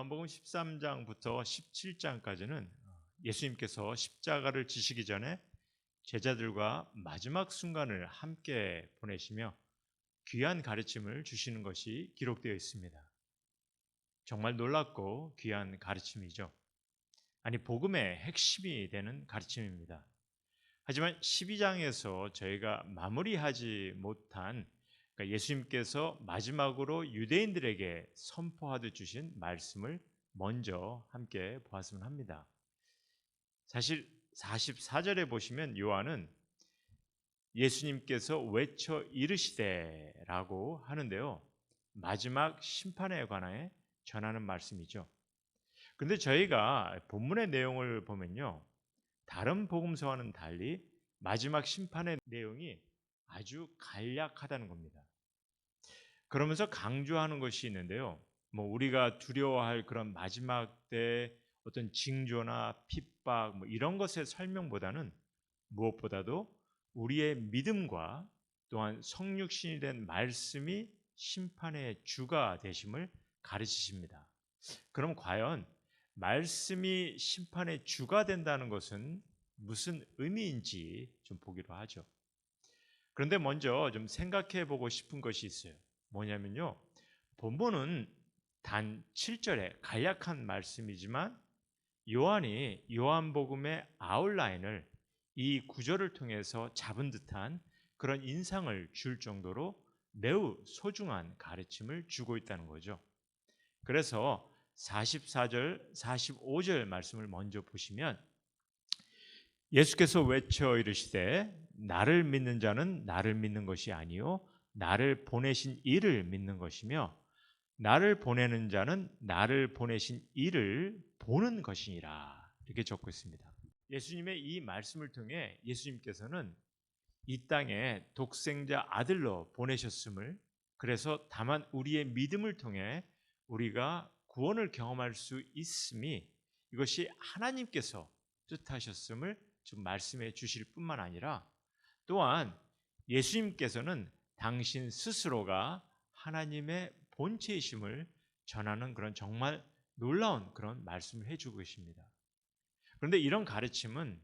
요한복음 13장부터 17장까지는 예수님께서 십자가를 지시기 전에 제자들과 마지막 순간을 함께 보내시며 귀한 가르침을 주시는 것이 기록되어 있습니다. 정말 놀랍고 귀한 가르침이죠. 아니, 복음의 핵심이 되는 가르침입니다. 하지만 12장에서 저희가 마무리하지 못한, 그러니까 예수님께서 마지막으로 유대인들에게 선포하듯 주신 말씀을 먼저 함께 보았으면 합니다. 사실 44절에 보시면 요한은 예수님께서 외쳐 이르시되라고 하는데요, 마지막 심판에 관해 전하는 말씀이죠. 그런데 저희가 본문의 내용을 보면요, 다른 복음서와는 달리 마지막 심판의 내용이 아주 간략하다는 겁니다. 그러면서 강조하는 것이 있는데요, 우리가 두려워할 그런 마지막 때 어떤 징조나 핍박 이런 것의 설명보다는 무엇보다도 우리의 믿음과 또한 성육신이 된 말씀이 심판의 주가 되심을 가르치십니다. 그럼 과연 말씀이 심판의 주가 된다는 것은 무슨 의미인지 좀 보기로 하죠. 그런데 먼저 좀 생각해 보고 싶은 것이 있어요. 뭐냐면요, 본문은 단 7절에 간략한 말씀이지만 요한이 요한복음의 아웃라인을 이 구절을 통해서 잡은 듯한 그런 인상을 줄 정도로 매우 소중한 가르침을 주고 있다는 거죠. 그래서 44절, 45절 말씀을 먼저 보시면 예수께서 외쳐 이르시되 나를 믿는 자는 나를 믿는 것이 아니요 나를 보내신 이를 믿는 것이며 나를 보내는 자는 나를 보내신 이를 보는 것이니라, 이렇게 적고 있습니다. 예수님의 이 말씀을 통해 예수님께서는 이 땅에 독생자 아들로 보내셨음을, 그래서 다만 우리의 믿음을 통해 우리가 구원을 경험할 수 있음이, 이것이 하나님께서 뜻하셨음을 좀 말씀해 주실 뿐만 아니라 또한 예수님께서는 당신 스스로가 하나님의 본체이심을 전하는 그런 정말 놀라운 그런 말씀을 해주고 계십니다. 그런데 이런 가르침은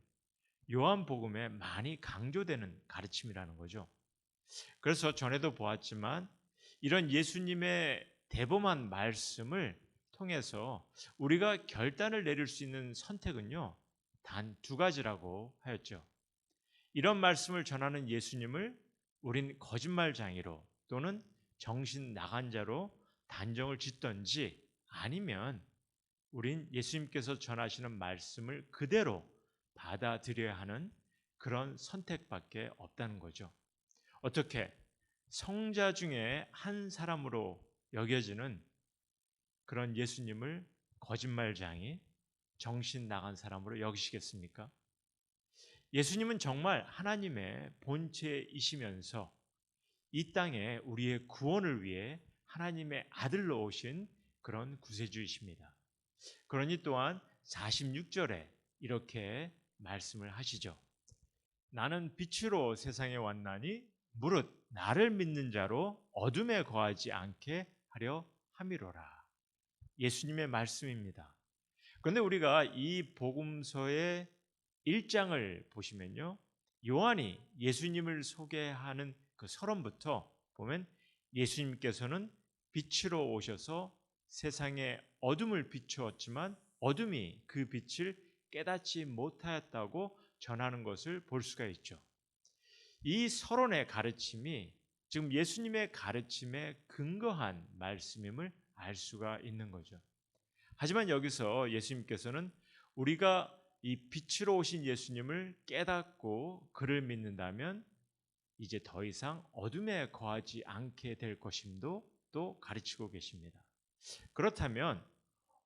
요한복음에 많이 강조되는 가르침이라는 거죠. 그래서 전에도 보았지만 이런 예수님의 대범한 말씀을 통해서 우리가 결단을 내릴 수 있는 선택은요, 단 두 가지라고 하였죠. 이런 말씀을 전하는 예수님을 우린 거짓말장이로 또는 정신 나간 자로 단정을 짓든지, 아니면 우린 예수님께서 전하시는 말씀을 그대로 받아들여야 하는 그런 선택밖에 없다는 거죠. 어떻게 성자 중에 한 사람으로 여겨지는 그런 예수님을 거짓말장이, 정신 나간 사람으로 여기시겠습니까? 예수님은 정말 하나님의 본체이시면서 이 땅에 우리의 구원을 위해 하나님의 아들로 오신 그런 구세주이십니다. 그러니 또한 46절에 이렇게 말씀을 하시죠. 나는 빛으로 세상에 왔나니 무릇 나를 믿는 자로 어둠에 거하지 않게 하려 함이로라. 예수님의 말씀입니다. 그런데 우리가 이 복음서의 1장을 보시면요, 요한이 예수님을 소개하는 그 서론부터 보면 예수님께서는 빛으로 오셔서 세상에 어둠을 비추었지만 어둠이 그 빛을 깨닫지 못하였다고 전하는 것을 볼 수가 있죠. 이 서론의 가르침이 지금 예수님의 가르침에 근거한 말씀임을 알 수가 있는 거죠. 하지만 여기서 예수님께서는 우리가 이 빛으로 오신 예수님을 깨닫고 그를 믿는다면 이제 더 이상 어둠에 거하지 않게 될 것임도 또 가르치고 계십니다. 그렇다면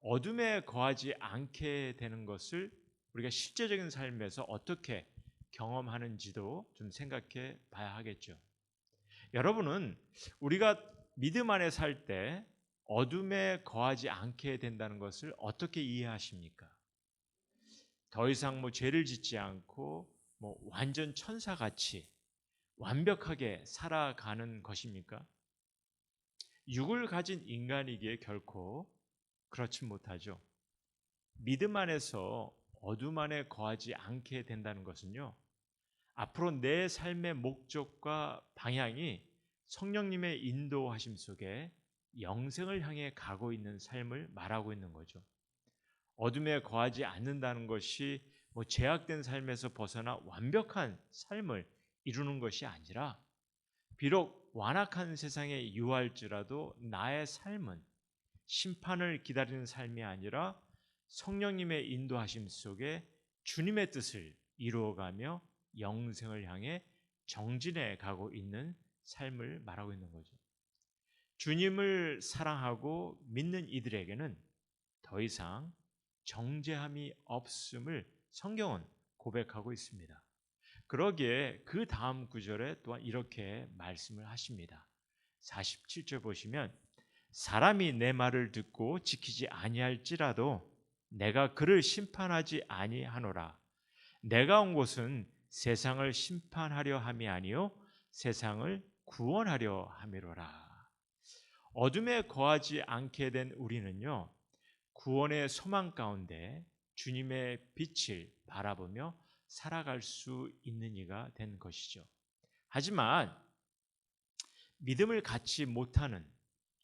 어둠에 거하지 않게 되는 것을 우리가 실제적인 삶에서 어떻게 경험하는지도 좀 생각해 봐야 하겠죠. 여러분은 우리가 믿음 안에 살 때 어둠에 거하지 않게 된다는 것을 어떻게 이해하십니까? 더 이상 죄를 짓지 않고 완전 천사같이 완벽하게 살아가는 것입니까? 육을 가진 인간이기에 결코 그렇지 못하죠. 믿음 안에서 어둠 안에 거하지 않게 된다는 것은요, 앞으로 내 삶의 목적과 방향이 성령님의 인도하심 속에 영생을 향해 가고 있는 삶을 말하고 있는 거죠. 어둠에 거하지 않는다는 것이 제약된 삶에서 벗어나 완벽한 삶을 이루는 것이 아니라, 비록 완악한 세상에 유할지라도 나의 삶은 심판을 기다리는 삶이 아니라 성령님의 인도하심 속에 주님의 뜻을 이루어가며 영생을 향해 정진해 가고 있는 삶을 말하고 있는 거죠. 주님을 사랑하고 믿는 이들에게는 더 이상 정죄함이 없음을 성경은 고백하고 있습니다. 그러기에 그 다음 구절에 또한 이렇게 말씀을 하십니다. 47절 보시면, 사람이 내 말을 듣고 지키지 아니할지라도 내가 그를 심판하지 아니하노라. 내가 온 곳은 세상을 심판하려 함이 아니요 세상을 구원하려 함이로라. 어둠에 거하지 않게 된 우리는요, 구원의 소망 가운데 주님의 빛을 바라보며 살아갈 수 있는 이가 된 것이죠. 하지만 믿음을 갖지 못하는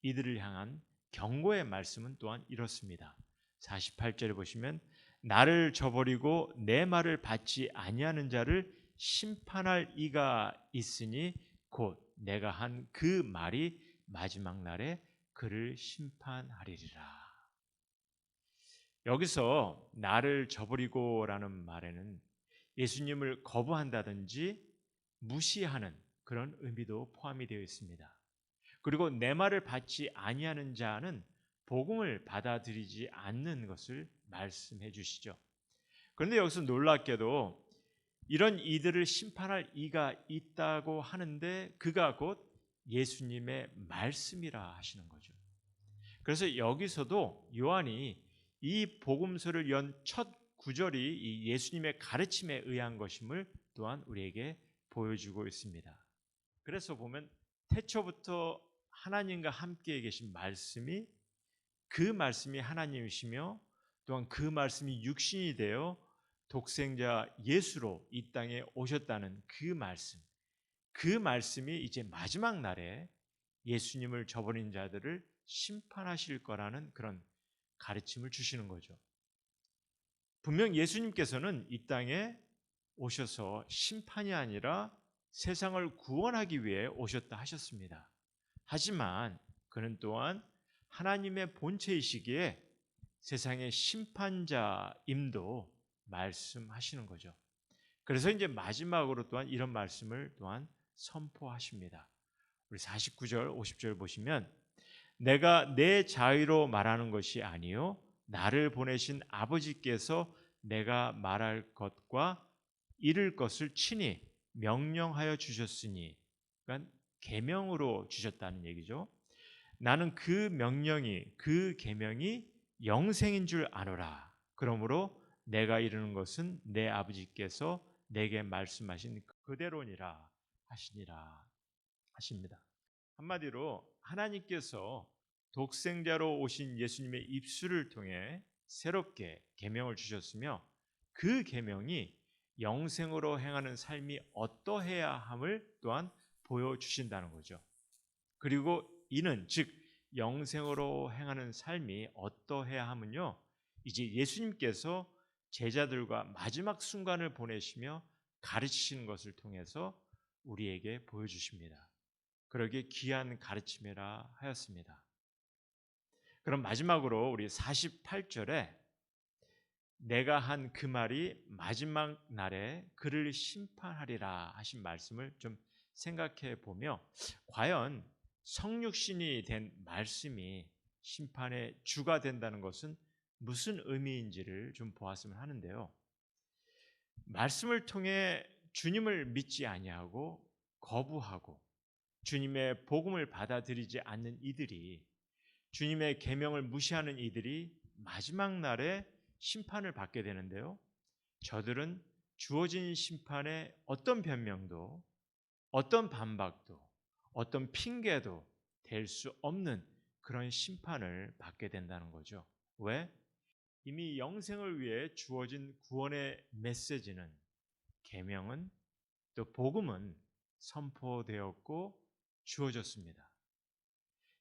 이들을 향한 경고의 말씀은 또한 이렇습니다. 48절에 보시면, 나를 저버리고 내 말을 받지 아니하는 자를 심판할 이가 있으니 곧 내가 한 그 말이 마지막 날에 그를 심판하리라. 여기서 나를 저버리고라는 말에는 예수님을 거부한다든지 무시하는 그런 의미도 포함이 되어 있습니다. 그리고 내 말을 받지 아니하는 자는 복음을 받아들이지 않는 것을 말씀해 주시죠. 그런데 여기서 놀랍게도 이런 이들을 심판할 이가 있다고 하는데 그가 곧 예수님의 말씀이라 하시는 거죠. 그래서 여기서도 요한이 이 복음서를 연 첫 구절이 이 예수님의 가르침에 의한 것임을 또한 우리에게 보여주고 있습니다. 그래서 보면 태초부터 하나님과 함께 계신 말씀이, 그 말씀이 하나님이시며 또한 그 말씀이 육신이 되어 독생자 예수로 이 땅에 오셨다는 그 말씀, 그 말씀이 이제 마지막 날에 예수님을 저버린 자들을 심판하실 거라는 그런 가르침을 주시는 거죠. 분명 예수님께서는 이 땅에 오셔서 심판이 아니라 세상을 구원하기 위해 오셨다 하셨습니다. 하지만 그는 또한 하나님의 본체이시기에 세상의 심판자임도 말씀하시는 거죠. 그래서 이제 마지막으로 또한 이런 말씀을 또한 선포하십니다. 우리 49절, 50절 보시면, 내가 내 자의로 말하는 것이 아니요 나를 보내신 아버지께서 내가 말할 것과 이룰 것을 친히 명령하여 주셨으니, 그러니까 계명으로 주셨다는 얘기죠. 나는 그 명령이, 그 계명이 영생인 줄 아노라. 그러므로 내가 이루는 것은 내 아버지께서 내게 말씀하신 그대로니라 하시니라 하십니다. 한마디로 하나님께서 독생자로 오신 예수님의 입술을 통해 새롭게 계명을 주셨으며, 그 계명이 영생으로 행하는 삶이 어떠해야 함을 또한 보여주신다는 거죠. 그리고 이는 즉 영생으로 행하는 삶이 어떠해야 함은요, 이제 예수님께서 제자들과 마지막 순간을 보내시며 가르치시는 것을 통해서 우리에게 보여주십니다. 그러기에 귀한 가르침이라 하였습니다. 그럼 마지막으로 우리 48절에 내가 한 그 말이 마지막 날에 그를 심판하리라 하신 말씀을 좀 생각해 보며, 과연 성육신이 된 말씀이 심판의 주가 된다는 것은 무슨 의미인지를 좀 보았으면 하는데요. 말씀을 통해 주님을 믿지 아니하고 거부하고 주님의 복음을 받아들이지 않는 이들이, 주님의 계명을 무시하는 이들이 마지막 날에 심판을 받게 되는데요. 저들은 주어진 심판에 어떤 변명도, 어떤 반박도, 어떤 핑계도 될 수 없는 그런 심판을 받게 된다는 거죠. 왜? 이미 영생을 위해 주어진 구원의 메시지는, 계명은, 또 복음은 선포되었고 주어졌습니다.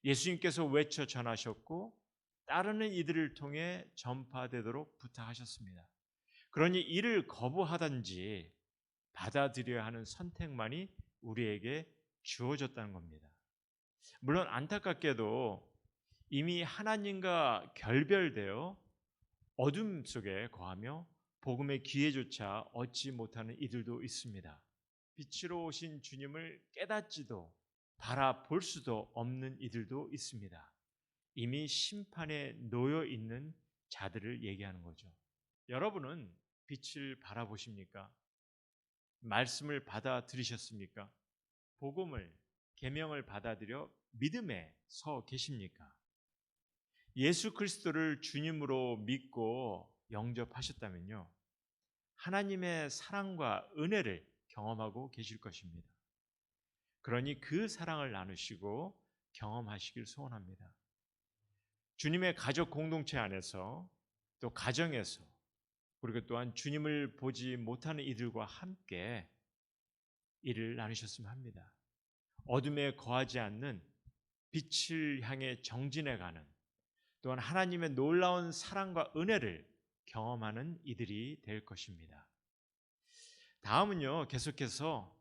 예수님께서 외쳐 전하셨고 따르는 이들을 통해 전파되도록 부탁하셨습니다. 그러니 이를 거부하든지 받아들여야 하는 선택만이 우리에게 주어졌다는 겁니다. 물론 안타깝게도 이미 하나님과 결별되어 어둠 속에 거하며 복음의 기회조차 얻지 못하는 이들도 있습니다. 빛으로 오신 주님을 깨닫지도 바라볼 수도 없는 이들도 있습니다. 이미 심판에 놓여 있는 자들을 얘기하는 거죠. 여러분은 빛을 바라보십니까? 말씀을 받아들이셨습니까? 복음을, 계명을 받아들여 믿음에 서 계십니까? 예수 그리스도를 주님으로 믿고 영접하셨다면요, 하나님의 사랑과 은혜를 경험하고 계실 것입니다. 그러니 그 사랑을 나누시고 경험하시길 소원합니다. 주님의 가족 공동체 안에서, 또 가정에서, 그리고 또한 주님을 보지 못하는 이들과 함께 이를 나누셨으면 합니다. 어둠에 거하지 않는 빛을 향해 정진해 가는, 또한 하나님의 놀라운 사랑과 은혜를 경험하는 이들이 될 것입니다. 다음은요, 계속해서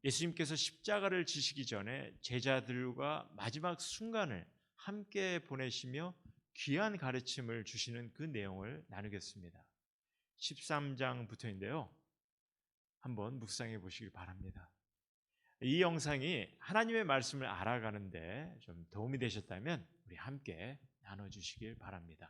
예수님께서 십자가를 지시기 전에 제자들과 마지막 순간을 함께 보내시며 귀한 가르침을 주시는 그 내용을 나누겠습니다. 13장부터인데요. 한번 묵상해 보시기 바랍니다. 이 영상이 하나님의 말씀을 알아가는데 좀 도움이 되셨다면 우리 함께 나눠주시길 바랍니다.